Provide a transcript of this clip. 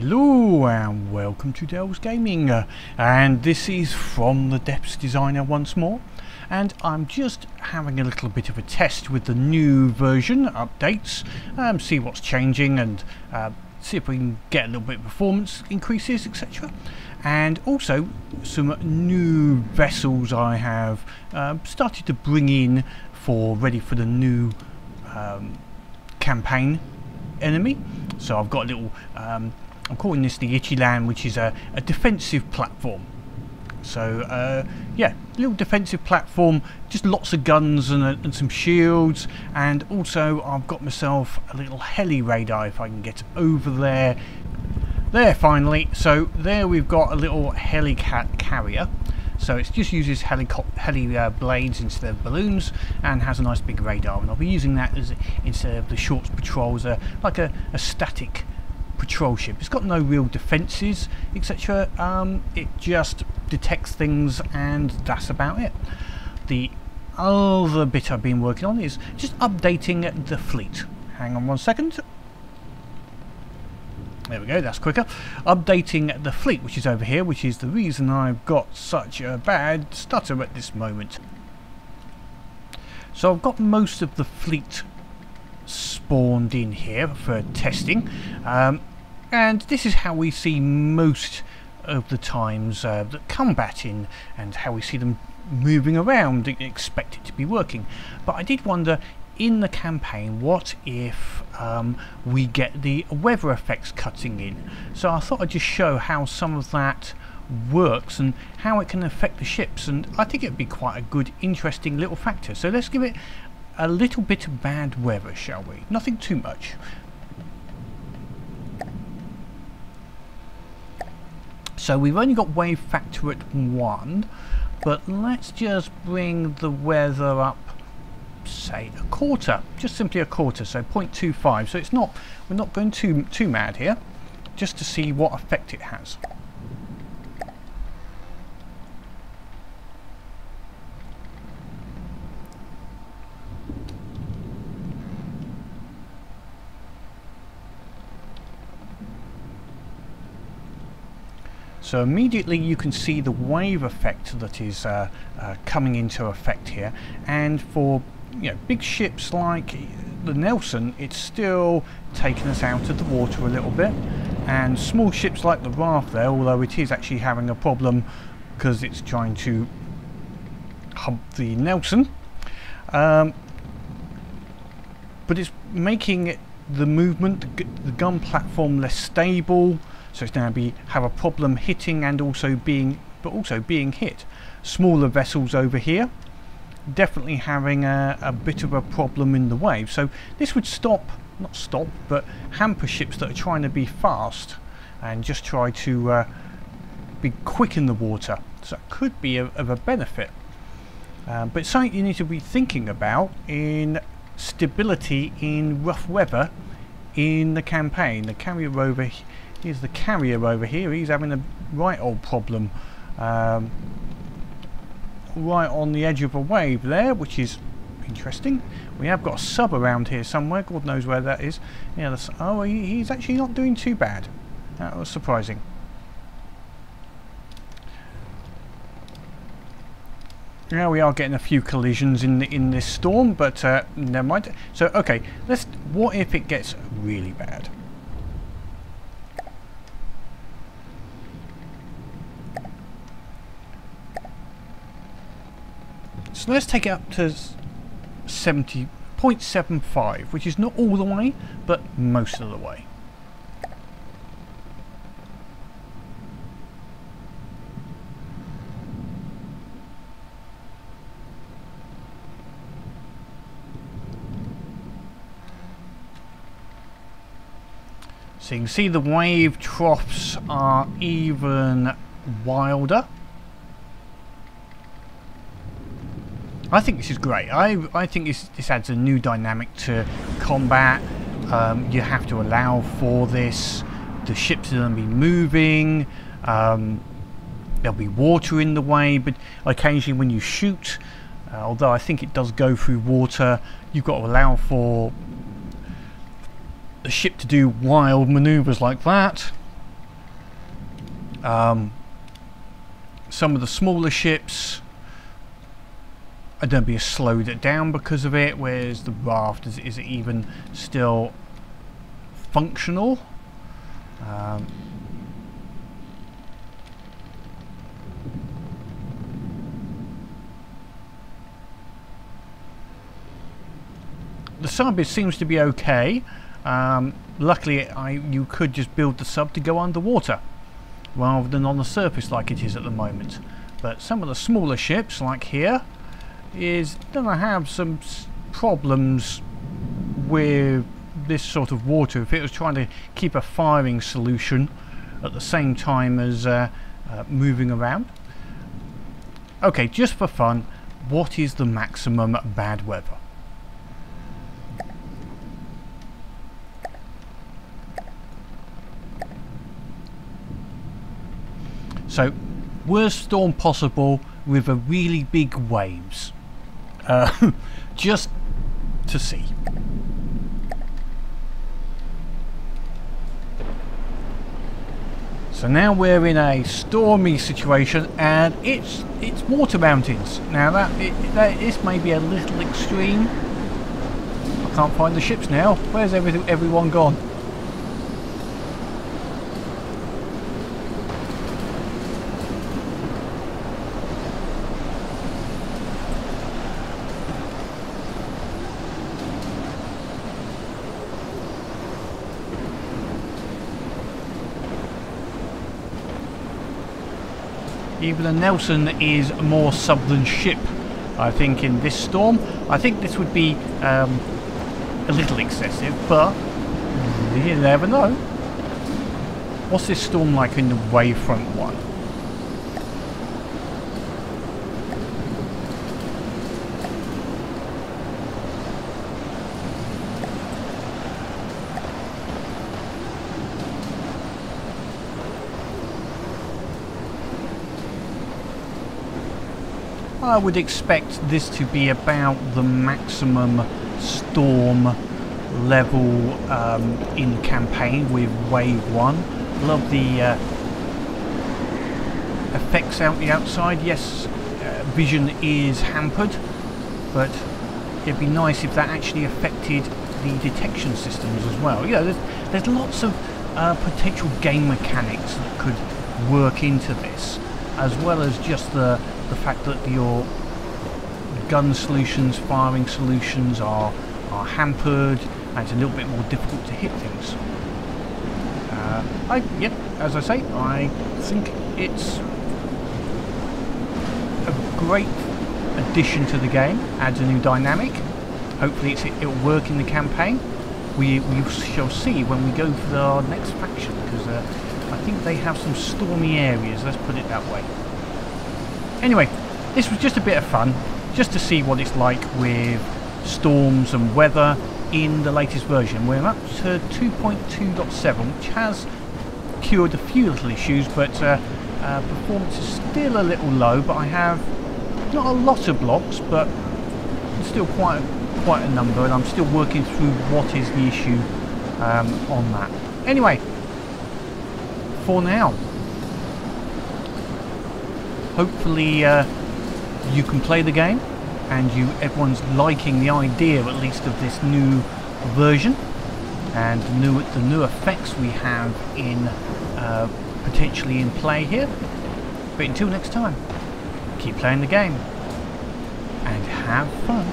Hello and welcome to Dell's Gaming, and this is from the Depths Designer once more, and I'm just having a little bit of a test with the new version updates, see what's changing and see if we can get a little bit of performance increases, etc. And also some new vessels I have started to bring in ready for the new campaign enemy. So I've got a little I'm calling this the Itchy Land, which is a defensive platform. So yeah, little defensive platform, just lots of guns and some shields, and also I've got myself a little heli radar if I can get over there. There finally. So there we've got a little heli carrier. So it just uses heli blades instead of balloons, and has a nice big radar, and I'll be using that as instead of the short patrols, like a static patrol ship. It's got no real defences, etc. It just detects things, and that's about it. The other bit I've been working on is just updating the fleet. Hang on one second. There we go, that's quicker. Updating the fleet, which is over here, which is the reason I've got such a bad stutter at this moment. So I've got most of the fleet spawned in here for testing, and this is how we see most of the times that combat in, and how we see them moving around. Expect it to be working, but I did wonder, in the campaign, what if we get the weather effects cutting in? So I thought I'd just show how some of that works and how it can affect the ships, and I think it'd be quite a good, interesting little factor. So let's give it a little bit of bad weather, shall we? Nothing too much. So we've only got wave factor at 1, but let's just bring the weather up, say a quarter, just simply a quarter, so 0.25. So it's not, we're not going too mad here, just to see what effect it has. So immediately you can see the wave effect that is coming into effect here, and for big ships like the Nelson, it's still taking us out of the water a little bit, and small ships like the Raft there, although it is actually having a problem because it's trying to hump the Nelson, but it's making the movement, the gun platform, less stable. So it's now have a problem hitting and also being hit. Smaller vessels over here, definitely having a bit of a problem in the wave. So this would not stop, but hamper ships that are trying to be fast and just try to be quick in the water. So that could be of a benefit. But it's something you need to be thinking about in stability in rough weather in the campaign. The carrier over here. Here's the carrier over here. He's having a right old problem, right on the edge of a wave there, which is interesting. We have got a sub around here somewhere. God knows where that is. Yeah, oh, he's actually not doing too bad. That was surprising. Now we are getting a few collisions in this storm, but never mind. So okay, what if it gets really bad? So let's take it up to 0.75, which is not all the way, but most of the way. So you can see the wave troughs are even wilder. I think this is great. I think this adds a new dynamic to combat. You have to allow for this. The ships are going to be moving. There'll be water in the way, but occasionally when you shoot, although I think it does go through water, you've got to allow for the ship to do wild maneuvers like that. Some of the smaller ships, I don't be slowed it down because of it. Whereas the raft, is it even still functional? The sub seems to be okay. Luckily, you could just build the sub to go underwater rather than on the surface like it is at the moment. But some of the smaller ships, like here, is gonna have some problems with this sort of water if it was trying to keep a firing solution at the same time as moving around. Okay, just for fun, what is the maximum bad weather? So, worst storm possible with a really big waves. Just to see. So now we're in a stormy situation, and it's water mountains. Now this may be a little extreme. I can't find the ships now. Where's everyone gone? Even the Nelson is a more southern ship, I think, in this storm. I think this would be a little excessive, but you never know. What's this storm like in the wavefront one? I would expect this to be about the maximum storm level in campaign with wave 1. Love the effects out the outside. Yes, vision is hampered, but it'd be nice if that actually affected the detection systems as well. You know, there's lots of potential game mechanics that could work into this, as well as just the fact that your gun solutions, firing solutions are hampered, and it's a little bit more difficult to hit things. Yep, as I say, I think it's a great addition to the game, adds a new dynamic. Hopefully it'll work in the campaign. We shall see when we go for our next faction, because I think they have some stormy areas, let's put it that way. Anyway, this was just a bit of fun, just to see what it's like with storms and weather in the latest version. We're up to 2.2.7, which has cured a few little issues, but performance is still a little low. But I have not a lot of blocks, but still quite a number, and I'm still working through what is the issue on that. Anyway, for now, hopefully you can play the game, and everyone's liking the idea at least of this new version and the new effects we have in potentially in play here. But until next time, keep playing the game and have fun.